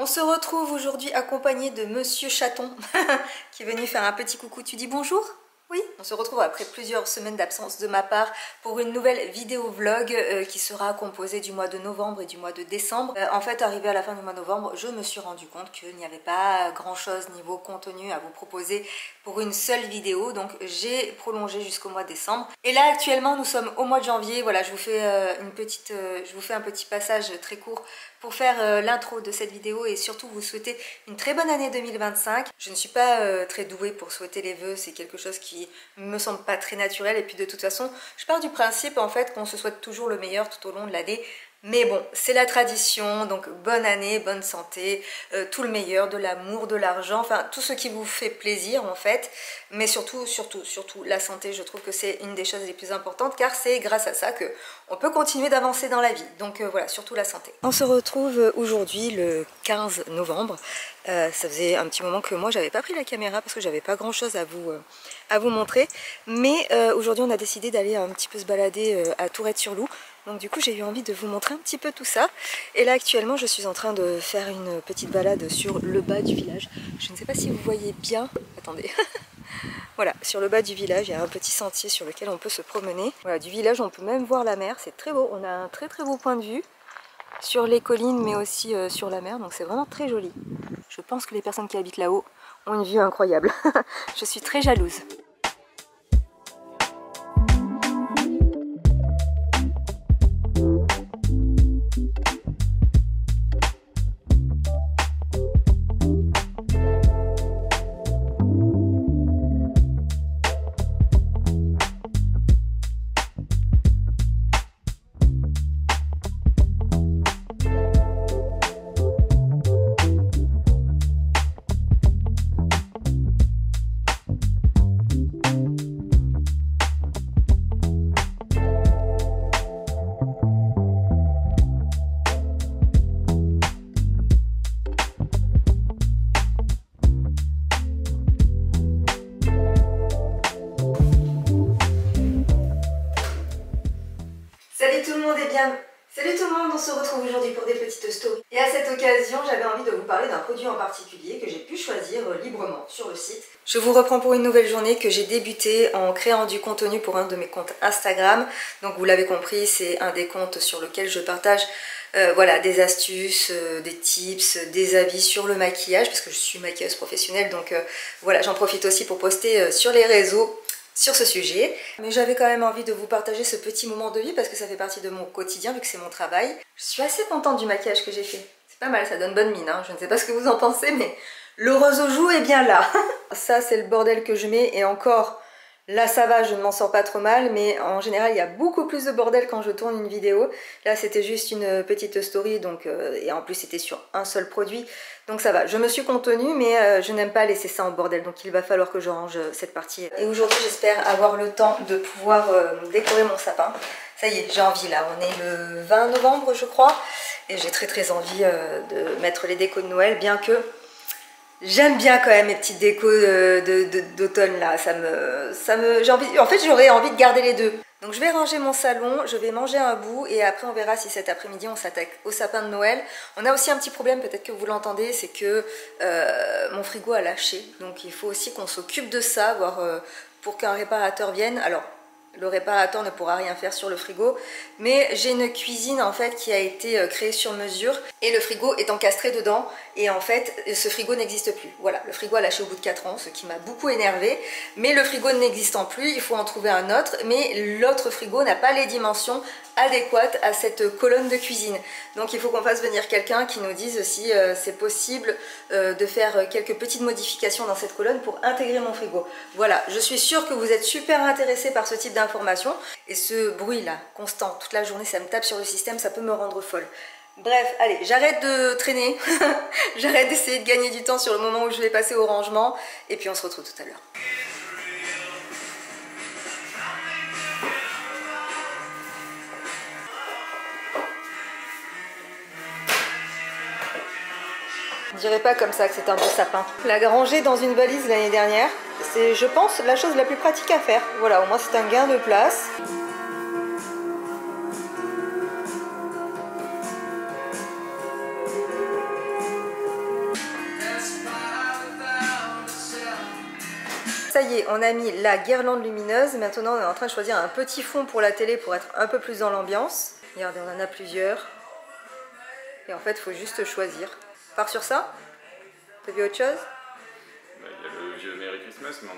On se retrouve aujourd'hui accompagné de Monsieur Chaton qui est venu faire un petit coucou. Tu dis bonjour? Oui. On se retrouve après plusieurs semaines d'absence de ma part pour une nouvelle vidéo vlog qui sera composée du mois de novembre et du mois de décembre. En fait, arrivé à la fin du mois de novembre, je me suis rendu compte qu'il n'y avait pas grand chose niveau contenu à vous proposer pour une seule vidéo, donc j'ai prolongé jusqu'au mois de décembre. Et là actuellement nous sommes au mois de janvier. Voilà, je vous fais je vous fais un petit passage très court pour faire l'intro de cette vidéo et surtout vous souhaiter une très bonne année 2025. Je ne suis pas très douée pour souhaiter les vœux, c'est quelque chose qui me semble pas très naturel, et puis de toute façon je pars du principe en fait qu'on se souhaite toujours le meilleur tout au long de l'année. Mais bon, c'est la tradition, donc bonne année, bonne santé, tout le meilleur, de l'amour, de l'argent, enfin tout ce qui vous fait plaisir en fait. Mais surtout la santé, je trouve que c'est une des choses les plus importantes, car c'est grâce à ça que on peut continuer d'avancer dans la vie. Donc voilà, surtout la santé. On se retrouve aujourd'hui le 15 novembre. Ça faisait un petit moment que moi j'avais pas pris la caméra parce que j'avais pas grand chose à vous montrer. Mais aujourd'hui on a décidé d'aller un petit peu se balader à Tourette-sur-Loup. Donc du coup j'ai eu envie de vous montrer un petit peu tout ça. Et là actuellement je suis en train de faire une petite balade sur le bas du village. Je ne sais pas si vous voyez bien. Attendez. Voilà, sur le bas du village il y a un petit sentier sur lequel on peut se promener. Voilà, du village on peut même voir la mer, c'est très beau. On a un très beau point de vue sur les collines mais aussi sur la mer. Donc c'est vraiment très joli. Je pense que les personnes qui habitent là-haut ont une vue incroyable. Je suis très jalouse. Salut tout le monde, on se retrouve aujourd'hui pour des petites stories. Et à cette occasion, j'avais envie de vous parler d'un produit en particulier que j'ai pu choisir librement sur le site. Je vous reprends pour une nouvelle journée que j'ai débutée en créant du contenu pour un de mes comptes Instagram. Donc vous l'avez compris, c'est un des comptes sur lequel je partage voilà, des astuces, des tips, des avis sur le maquillage, parce que je suis maquilleuse professionnelle, donc voilà, j'en profite aussi pour poster sur les réseaux sur ce sujet. Mais j'avais quand même envie de vous partager ce petit moment de vie parce que ça fait partie de mon quotidien vu que c'est mon travail. Je suis assez contente du maquillage que j'ai fait. C'est pas mal, ça donne bonne mine, hein. Je ne sais pas ce que vous en pensez, mais le rose aux joues est bien là. Ça c'est le bordel que je mets, et encore, là ça va, je ne m'en sors pas trop mal, mais en général il y a beaucoup plus de bordel quand je tourne une vidéo. Là c'était juste une petite story, donc, et en plus c'était sur un seul produit, donc ça va. Je me suis contenue, mais je n'aime pas laisser ça en bordel, donc il va falloir que je range cette partie. Et aujourd'hui j'espère avoir le temps de pouvoir décorer mon sapin. Ça y est, j'ai envie là, on est le 20 novembre je crois, et j'ai très envie de mettre les décos de Noël, bien que j'aime bien quand même mes petites décos d'automne là, j'ai envie, en fait j'aurais envie de garder les deux. Donc je vais ranger mon salon, je vais manger un bout et après on verra si cet après-midi on s'attaque au sapin de Noël. On a aussi un petit problème, peut-être que vous l'entendez, c'est que mon frigo a lâché. Donc il faut aussi qu'on s'occupe de ça, voir pour qu'un réparateur vienne. Alors le réparateur ne pourra rien faire sur le frigo, mais j'ai une cuisine en fait qui a été créée sur mesure et le frigo est encastré dedans, et en fait ce frigo n'existe plus. Voilà, le frigo a lâché au bout de 4 ans, ce qui m'a beaucoup énervé, mais le frigo n'existant plus, il faut en trouver un autre, mais l'autre frigo n'a pas les dimensions adéquates à cette colonne de cuisine. Donc il faut qu'on fasse venir quelqu'un qui nous dise si c'est possible de faire quelques petites modifications dans cette colonne pour intégrer mon frigo. Voilà, je suis sûre que vous êtes super intéressés par ce type d'informations, et ce bruit là constant toute la journée, ça me tape sur le système, ça peut me rendre folle. Bref, allez, j'arrête de traîner, j'arrête d'essayer de gagner du temps sur le moment où je vais passer au rangement, et puis on se retrouve tout à l'heure. Je dirais pas comme ça que c'est un beau sapin. La ranger dans une valise l'année dernière, c'est, je pense, la chose la plus pratique à faire. Voilà, au moins c'est un gain de place. ça y est, on a mis la guirlande lumineuse. Maintenant, on est en train de choisir un petit fond pour la télé pour être un peu plus dans l'ambiance. Regardez, on en a plusieurs. Et en fait, il faut juste choisir. On part sur ça? T'as vu autre chose? Il y a le vieux Merry Christmas, mais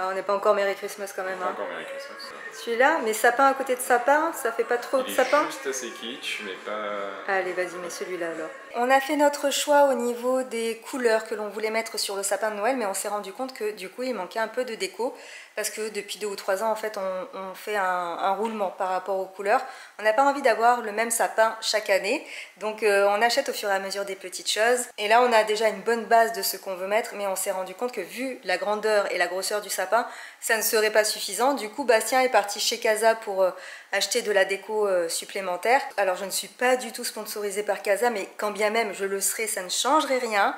on n'est pas encore Merry Christmas quand même. Pas encore Merry Christmas. Celui-là, mais sapin à côté de sapin, ça fait pas trop de sapin? Juste assez kitsch, mais pas... Allez, vas-y, mets celui-là alors. On a fait notre choix au niveau des couleurs que l'on voulait mettre sur le sapin de Noël, mais on s'est rendu compte que du coup, il manquait un peu de déco. Parce que depuis 2 ou 3 ans, en fait, on fait un roulement par rapport aux couleurs. On n'a pas envie d'avoir le même sapin chaque année. Donc, on achète au fur et à mesure des petites choses. Et là, on a déjà une bonne base de ce qu'on veut mettre, mais on s'est rendu compte que vu la grandeur et la grosseur du sapin, ça ne serait pas suffisant. Du coup, Bastien est parti chez Casa pour acheter de la déco supplémentaire. Alors, je ne suis pas du tout sponsorisée par Casa, mais quand bien même je le serais, ça ne changerait rien.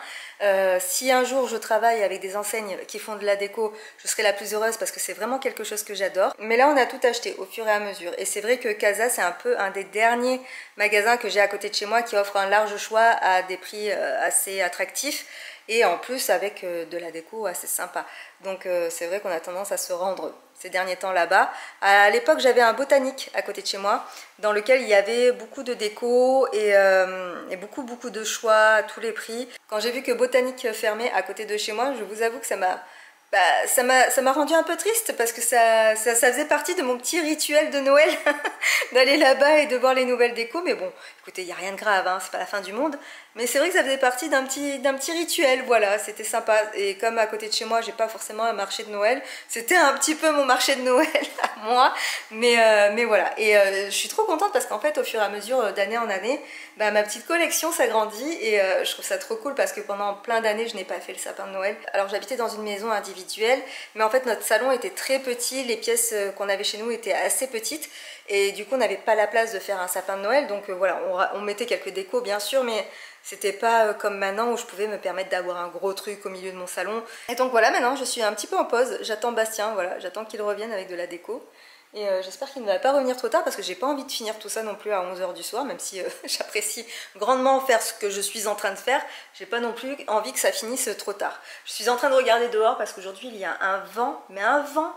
Si un jour je travaille avec des enseignes qui font de la déco, je serai la plus heureuse parce que c'est vraiment quelque chose que j'adore. Mais là, on a tout acheté au fur et à mesure. Et c'est vrai que Casa, c'est un peu un des derniers magasins que j'ai à côté de chez moi qui offre un large choix à des prix assez attractifs. Et en plus avec de la déco assez sympa. Donc c'est vrai qu'on a tendance à se rendre ces derniers temps là-bas. À l'époque, j'avais un botanique à côté de chez moi dans lequel il y avait beaucoup de déco et beaucoup de choix à tous les prix. Quand j'ai vu que botanique fermait à côté de chez moi, je vous avoue que ça m'a rendu un peu triste parce que ça faisait partie de mon petit rituel de Noël d'aller là-bas et de voir les nouvelles décos. Mais bon, écoutez, il n'y a rien de grave, hein, c'est pas la fin du monde. Mais c'est vrai que ça faisait partie d'un petit rituel, voilà, c'était sympa. Et comme à côté de chez moi, j'ai pas forcément un marché de Noël, c'était un petit peu mon marché de Noël à moi. Mais voilà, et je suis trop contente parce qu'en fait, au fur et à mesure, d'année en année, bah, ma petite collection s'agrandit et je trouve ça trop cool parce que pendant plein d'années, je n'ai pas fait le sapin de Noël. Alors j'habitais dans une maison individuelle, mais en fait notre salon était très petit, les pièces qu'on avait chez nous étaient assez petites et du coup on n'avait pas la place de faire un sapin de Noël, donc voilà, on mettait quelques décos bien sûr, mais c'était pas comme maintenant où je pouvais me permettre d'avoir un gros truc au milieu de mon salon. Et donc voilà, maintenant je suis un petit peu en pause, j'attends Bastien, voilà, j'attends qu'il revienne avec de la déco. Et j'espère qu'il ne va pas revenir trop tard parce que j'ai pas envie de finir tout ça non plus à 11 h du soir, même si j'apprécie grandement faire ce que je suis en train de faire, j'ai pas non plus envie que ça finisse trop tard. Je suis en train de regarder dehors parce qu'aujourd'hui il y a un vent, mais un vent,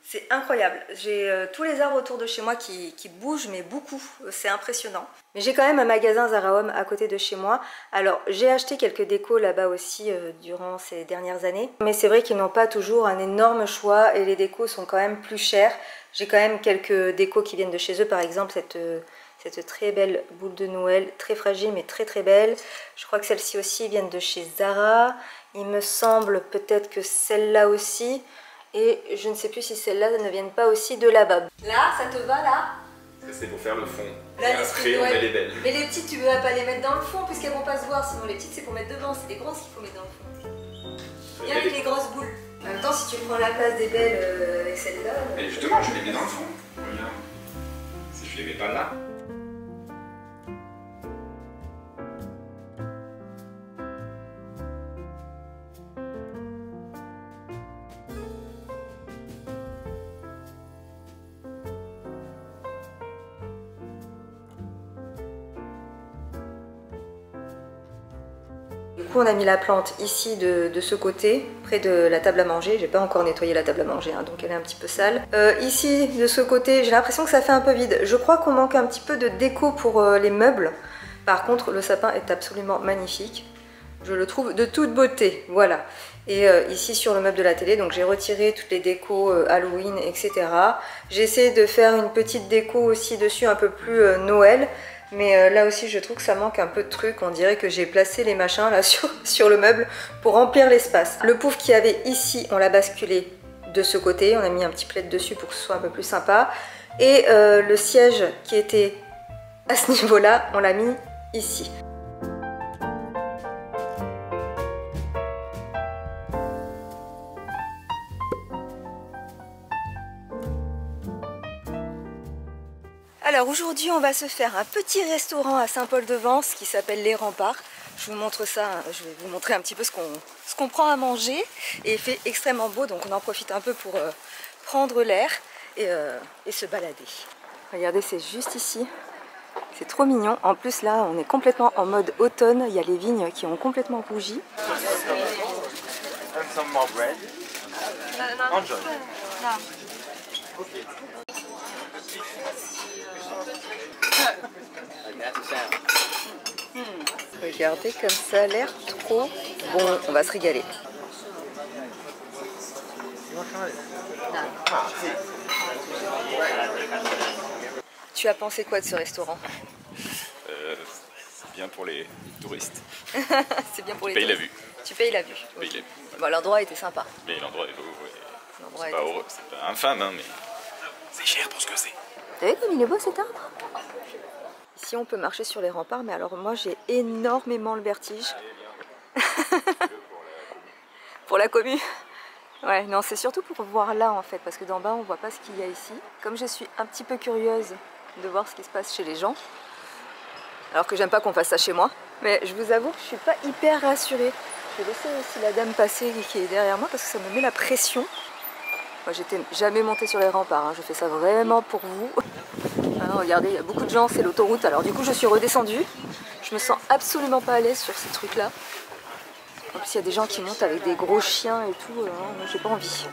c'est incroyable. J'ai tous les arbres autour de chez moi qui bougent, mais beaucoup, c'est impressionnant. Mais j'ai quand même un magasin Zara Home à côté de chez moi. Alors j'ai acheté quelques décos là-bas aussi durant ces dernières années. Mais c'est vrai qu'ils n'ont pas toujours un énorme choix et les décos sont quand même plus chers. J'ai quand même quelques décos qui viennent de chez eux, par exemple cette très belle boule de Noël, très fragile mais très très belle. Je crois que celle-ci aussi viennent de chez Zara. Il me semble peut-être que celle-là aussi. Et je ne sais plus si celles-là ne viennent pas aussi de là-bas. Là, ça te va là? C'est pour faire le fond. Là, et après, on met les belles. Mais les petites, tu ne vas pas les mettre dans le fond puisqu'elles vont pas se voir. Sinon, les petites, c'est pour mettre devant. C'est les grosses qu'il faut mettre dans le fond. Viens avec les grosses boules. En même temps, si tu prends la place des belles avec celle-là... Et justement, je les mets dans le fond. Regarde. Si je les mets pas là... Du coup on a mis la plante ici de ce côté, près de la table à manger. J'ai pas encore nettoyé la table à manger, hein, donc elle est un petit peu sale. Ici de ce côté, j'ai l'impression que ça fait un peu vide. Je crois qu'on manque un petit peu de déco pour les meubles. Par contre le sapin est absolument magnifique. Je le trouve de toute beauté, voilà. Et ici sur le meuble de la télé, donc j'ai retiré toutes les décos Halloween, etc. J'ai essayé de faire une petite déco aussi dessus, un peu plus Noël. Mais là aussi je trouve que ça manque un peu de trucs. On dirait que j'ai placé les machins là sur le meuble pour remplir l'espace. Le pouf qu'il y avait ici, on l'a basculé de ce côté. On a mis un petit plaid dessus pour que ce soit un peu plus sympa. Et le siège qui était à ce niveau-là, on l'a mis ici. Alors aujourd'hui on va se faire un petit restaurant à Saint-Paul-de-Vence qui s'appelle Les Remparts. Je vous montre ça, je vais vous montrer un petit peu ce qu'on prend à manger. Et il fait extrêmement beau, donc on en profite un peu pour prendre l'air et se balader. Regardez, c'est juste ici, c'est trop mignon. En plus là on est complètement en mode automne, il y a les vignes qui ont complètement rougi. Mangia. Regardez comme ça a l'air trop bon, on va se régaler. Tu as pensé quoi de ce restaurant? C'est bien pour les touristes. C'est bien pour les Tu payes la touristes. vue. Tu payes la vue. Tu payes la vue. Bon, l'endroit était sympa. Mais l'endroit est beau, ouais. L'endroit C'est était pas sympa. heureux, c'est pas infâme, hein, mais c'est cher pour ce que c'est. T'as vu comme il est beau cet arbre? Ici on peut marcher sur les remparts, mais alors moi j'ai énormément le vertige. Pour la commu. Ouais, non, c'est surtout pour voir là en fait, parce que d'en bas on voit pas ce qu'il y a ici. Comme je suis un petit peu curieuse de voir ce qui se passe chez les gens, alors que j'aime pas qu'on fasse ça chez moi, mais je vous avoue que je suis pas hyper rassurée. Je vais laisser aussi la dame passer qui est derrière moi parce que ça me met la pression. Moi j'étais jamais montée sur les remparts, hein. Je fais ça vraiment pour vous. Ah, regardez, il y a beaucoup de gens, c'est l'autoroute, alors du coup je suis redescendue. Je me sens absolument pas à l'aise sur ces trucs là. En plus il y a des gens qui montent avec des gros chiens et tout, moi j'ai pas envie.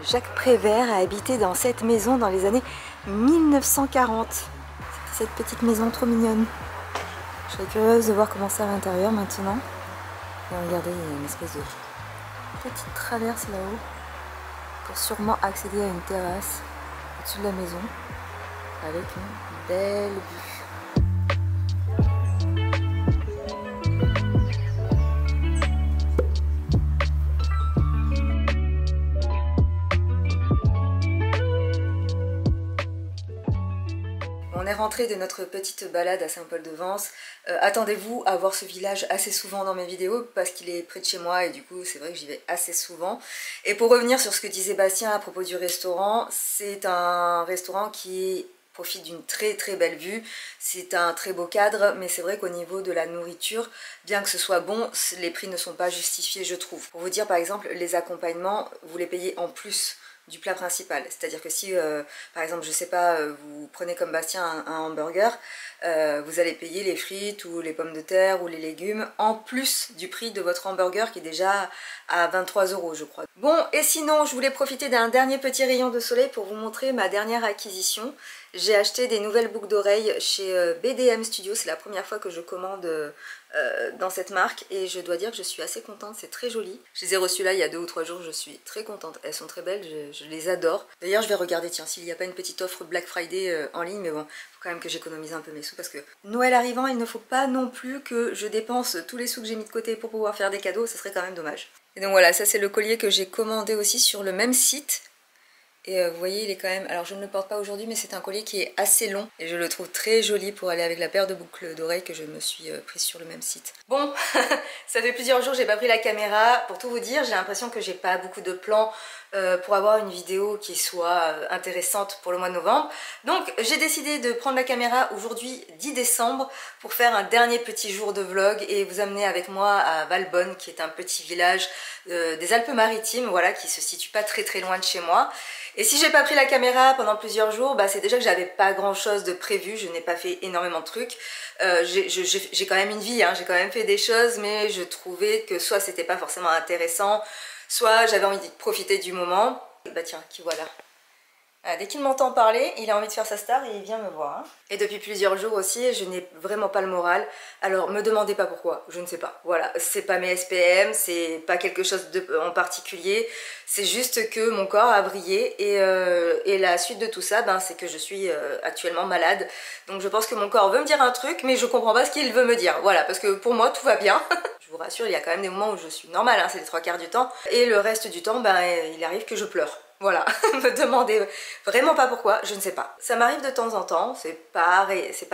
Jacques Prévert a habité dans cette maison dans les années 1940. Cette petite maison trop mignonne. Je serais curieuse de voir comment c'est à l'intérieur maintenant. Et regardez, il y a une espèce de petite traverse là-haut pour sûrement accéder à une terrasse au-dessus de la maison avec une belle vue. On est rentré de notre petite balade à Saint-Paul-de-Vence. Attendez-vous à voir ce village assez souvent dans mes vidéos parce qu'il est près de chez moi et du coup c'est vrai que j'y vais assez souvent. Et pour revenir sur ce que disait Bastien à propos du restaurant, c'est un restaurant qui profite d'une très belle vue, c'est un très beau cadre, mais c'est vrai qu'au niveau de la nourriture, bien que ce soit bon, les prix ne sont pas justifiés je trouve. Pour vous dire par exemple, les accompagnements, vous les payez en plus du plat principal, c'est-à-dire que si par exemple je sais pas, vous prenez comme Bastien un hamburger, vous allez payer les frites ou les pommes de terre ou les légumes en plus du prix de votre hamburger qui est déjà à 23 € je crois. Bon, et sinon je voulais profiter d'un dernier petit rayon de soleil pour vous montrer ma dernière acquisition. J'ai acheté des nouvelles boucles d'oreilles chez BDM Studio, c'est la première fois que je commande dans cette marque et je dois dire que je suis assez contente, c'est très joli. Je les ai reçues là il y a 2 ou 3 jours, je suis très contente, elles sont très belles, je les adore. D'ailleurs je vais regarder tiens s'il n'y a pas une petite offre Black Friday en ligne, mais bon, faut quand même que j'économise un peu mes sous parce que Noël arrivant, il ne faut pas non plus que je dépense tous les sous que j'ai mis de côté pour pouvoir faire des cadeaux, ça serait quand même dommage. Et donc voilà, ça c'est le collier que j'ai commandé aussi sur le même site. Et vous voyez, il est quand même... Alors je ne le porte pas aujourd'hui, mais c'est un collier qui est assez long. Et je le trouve très joli pour aller avec la paire de boucles d'oreilles que je me suis prise sur le même site. Bon, ça fait plusieurs jours que j'ai pas pris la caméra. Pour tout vous dire, j'ai l'impression que j'ai pas beaucoup de plans pour avoir une vidéo qui soit intéressante pour le mois de novembre. Donc j'ai décidé de prendre la caméra aujourd'hui 10 décembre pour faire un dernier petit jour de vlog et vous amener avec moi à Valbonne, qui est un petit village des Alpes-Maritimes, voilà, qui se situe pas très loin de chez moi. Et si j'ai pas pris la caméra pendant plusieurs jours, bah c'est déjà que j'avais pas grand chose de prévu, je n'ai pas fait énormément de trucs. J'ai quand même une vie, hein, j'ai quand même fait des choses, mais je trouvais que soit c'était pas forcément intéressant, soit j'avais envie de profiter du moment. Bah tiens, qui voilà. Dès qu'il m'entend parler, il a envie de faire sa star et il vient me voir. Hein. Et depuis plusieurs jours aussi, je n'ai vraiment pas le moral. Alors, me demandez pas pourquoi, je ne sais pas. Voilà, c'est pas mes SPM, c'est pas quelque chose en particulier. C'est juste que mon corps a brillé et la suite de tout ça, ben, c'est que je suis actuellement malade. Donc je pense que mon corps veut me dire un truc, mais je comprends pas ce qu'il veut me dire. Voilà, parce que pour moi, tout va bien. Je vous rassure, il y a quand même des moments où je suis normale, hein, c'est les 3/4 du temps. Et le reste du temps, ben, il arrive que je pleure. Voilà, me demandez vraiment pas pourquoi, je ne sais pas. Ça m'arrive de temps en temps, c'est pas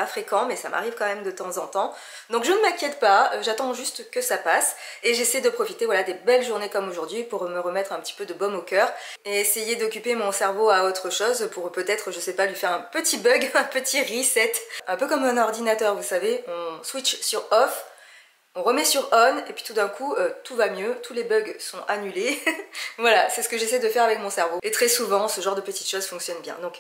fréquent, mais ça m'arrive quand même de temps en temps. Donc je ne m'inquiète pas, j'attends juste que ça passe et j'essaie de profiter voilà, des belles journées comme aujourd'hui pour me remettre un petit peu de baume au cœur et essayer d'occuper mon cerveau à autre chose pour peut-être, je sais pas, lui faire un petit bug, un petit reset. Un peu comme un ordinateur, vous savez, on switch sur off, on remet sur on et puis tout d'un coup tout va mieux, tous les bugs sont annulés. Voilà, c'est ce que j'essaie de faire avec mon cerveau. Et très souvent ce genre de petites choses fonctionnent bien. Donc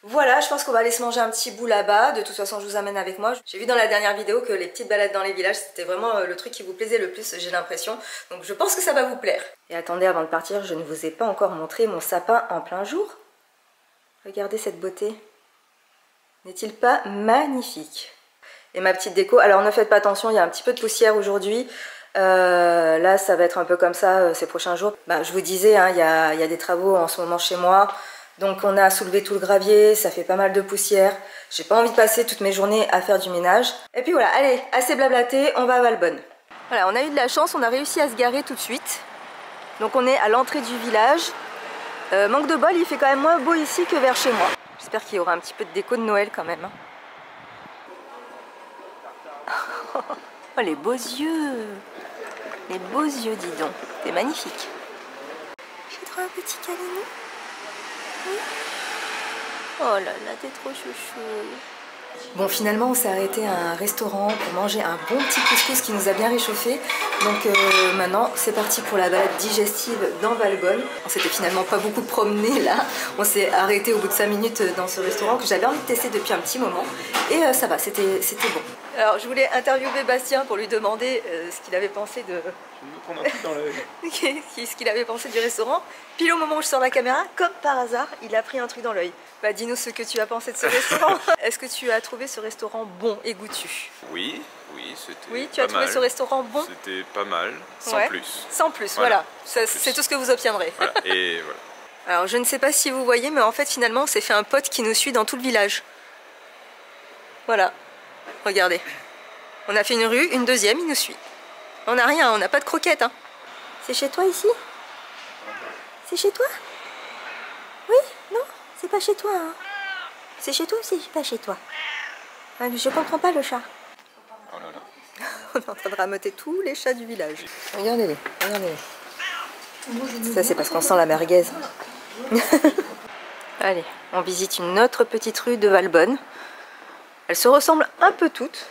voilà, je pense qu'on va aller se manger un petit bout là-bas. De toute façon je vous amène avec moi. J'ai vu dans la dernière vidéo que les petites balades dans les villages c'était vraiment le truc qui vous plaisait le plus, j'ai l'impression. Donc je pense que ça va vous plaire. Et attendez, avant de partir, je ne vous ai pas encore montré mon sapin en plein jour. Regardez cette beauté. N'est-il pas magnifique? Et ma petite déco, alors ne faites pas attention, il y a un petit peu de poussière aujourd'hui. Là ça va être un peu comme ça ces prochains jours. Bah, je vous disais, hein, il y a des travaux en ce moment chez moi. Donc on a soulevé tout le gravier, ça fait pas mal de poussière. J'ai pas envie de passer toutes mes journées à faire du ménage. Et puis voilà, allez, assez blablaté, on va à Valbonne. Voilà, on a eu de la chance, on a réussi à se garer tout de suite. Donc on est à l'entrée du village. Manque de bol, il fait quand même moins beau ici que vers chez moi. J'espère qu'il y aura un petit peu de déco de Noël quand même. Oh les beaux yeux! Les beaux yeux, dis donc. C'est magnifique. J'ai trop un petit câlinou. Oui. Oh là là, t'es trop chouchou. Bon, finalement, on s'est arrêté à un restaurant pour manger un bon petit couscous qui nous a bien réchauffé. Donc maintenant, c'est parti pour la balade digestive dans Valbonne. On s'était finalement pas beaucoup promené là. On s'est arrêté au bout de 5 minutes dans ce restaurant que j'avais envie de tester depuis un petit moment. Et ça va, c'était bon. Alors, je voulais interviewer Bastien pour lui demander ce qu'il avait pensé de... ce qu'il avait pensé du restaurant. Pile au moment où je sors la caméra, comme par hasard, il a pris un truc dans l'œil. Bah dis-nous ce que tu as pensé de ce restaurant. Est-ce que tu as trouvé ce restaurant bon et goûtu? Oui, c'était Oui, tu as trouvé ce restaurant bon? C'était pas mal, sans ouais. plus. Sans plus, voilà. C'est tout ce que vous obtiendrez. Voilà. Et voilà. Alors je ne sais pas si vous voyez, mais en fait finalement on s'est fait un pote qui nous suit dans tout le village. Voilà, regardez. On a fait une rue, une deuxième, il nous suit. On n'a rien, on n'a pas de croquettes. Hein. C'est chez toi ici? C'est chez toi? Oui? Non? C'est pas chez toi. Hein. C'est chez toi ou c'est pas chez toi? Ah, je comprends pas le chat. Oh là là. On est en train de rameuter tous les chats du village. Regardez-les, regardez-les. Ça c'est parce qu'on sent la merguez. Allez, on visite une autre petite rue de Valbonne. Elles se ressemblent un peu toutes.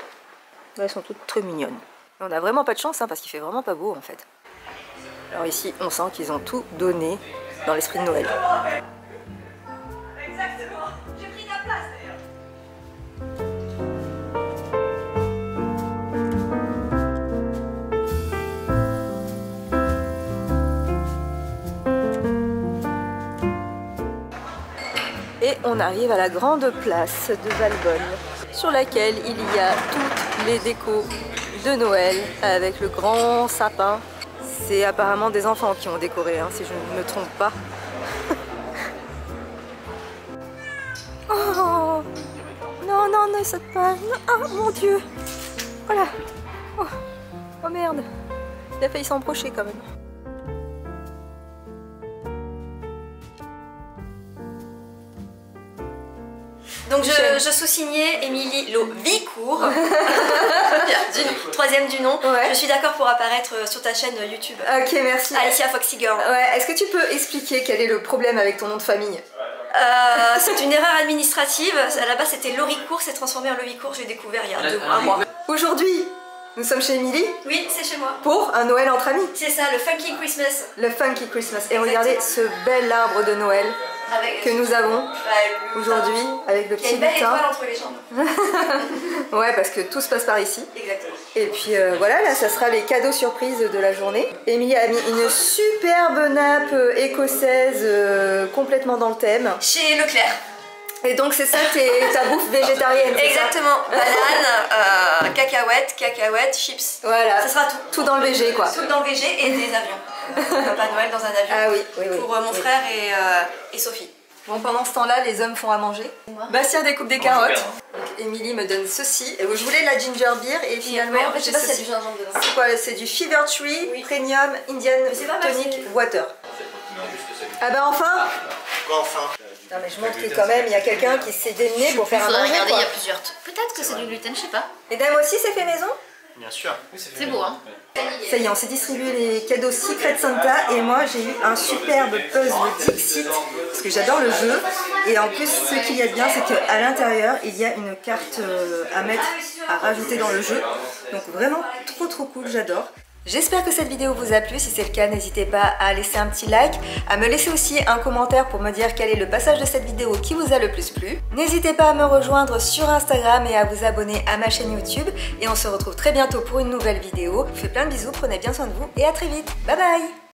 Elles sont toutes très mignonnes. On n'a vraiment pas de chance hein, parce qu'il fait vraiment pas beau en fait. Alors ici, on sent qu'ils ont tout donné dans l'esprit de Noël. Exactement, j'ai pris ta place d'ailleurs. Et on arrive à la grande place de Valbonne, sur laquelle il y a toutes les décos de Noël avec le grand sapin. C'est apparemment des enfants qui ont décoré, hein, si je ne me trompe pas. Oh non, non, ne saute pas. Oh mon Dieu. Voilà. Oh, oh merde. Il a failli s'embrocher quand même. Donc je sous-signais Émilie Lovicourt, troisième du nom. Ouais. Je suis d'accord pour apparaître sur ta chaîne YouTube. Ok, merci. Alicia Foxy Girl. Ouais, est-ce que tu peux expliquer quel est le problème avec ton nom de famille? C'est une erreur administrative. À la base c'était Loricourt, c'est transformé en Lovicourt. J'ai découvert il y a un mois. Aujourd'hui, nous sommes chez Émilie. Oui, c'est chez moi. Pour un Noël entre amis. C'est ça, le Funky Christmas. Le Funky Christmas. Et regardez ce bel arbre de Noël que nous avons aujourd'hui avec le petit lutin. Il y a une belle lutin. étoile entre les jambes. Ouais, parce que tout se passe par ici. Exactement. Et puis voilà, là, ça sera les cadeaux surprises de la journée. Émilie a mis une superbe nappe écossaise complètement dans le thème. Chez Leclerc. Et donc c'est ça ta bouffe végétarienne. Exactement. Banane, cacahuètes, chips. Voilà. Ça sera tout. Tout dans le VG quoi. Tout dans le VG et des avions. Papa Noël dans un avion. Ah oui, oui, oui. Pour mon frère et Sophie. Bon, pendant ce temps-là, les hommes font à manger. Bastien découpe des carottes. Donc Émilie me donne ceci. Je voulais la ginger beer et finalement en fait, je sais pas s'il y a du gingembre dedans. C'est quoi? C'est du Fever Tree Premium Indian Tonic Water. Ah bah enfin. Quoi enfin? Non mais je montre que quand même il y a quelqu'un qui s'est démené pour faire un manger. Regardez, il quoi. y a plusieurs. Peut-être que c'est du gluten, je sais pas. Mesdames aussi c'est fait maison? Bien sûr. C'est beau, hein. Ça y est, on s'est distribué les cadeaux Secret Santa et moi j'ai eu un superbe puzzle Dixit parce que j'adore le jeu. Et en plus, ce qu'il y a de bien, c'est qu'à l'intérieur, il y a une carte à mettre, à rajouter dans le jeu. Donc vraiment trop cool, j'adore. J'espère que cette vidéo vous a plu. Si c'est le cas, n'hésitez pas à laisser un petit like, à me laisser aussi un commentaire pour me dire quel est le passage de cette vidéo qui vous a le plus plu. N'hésitez pas à me rejoindre sur Instagram et à vous abonner à ma chaîne YouTube. Et on se retrouve très bientôt pour une nouvelle vidéo. Je vous fais plein de bisous, prenez bien soin de vous et à très vite. Bye bye!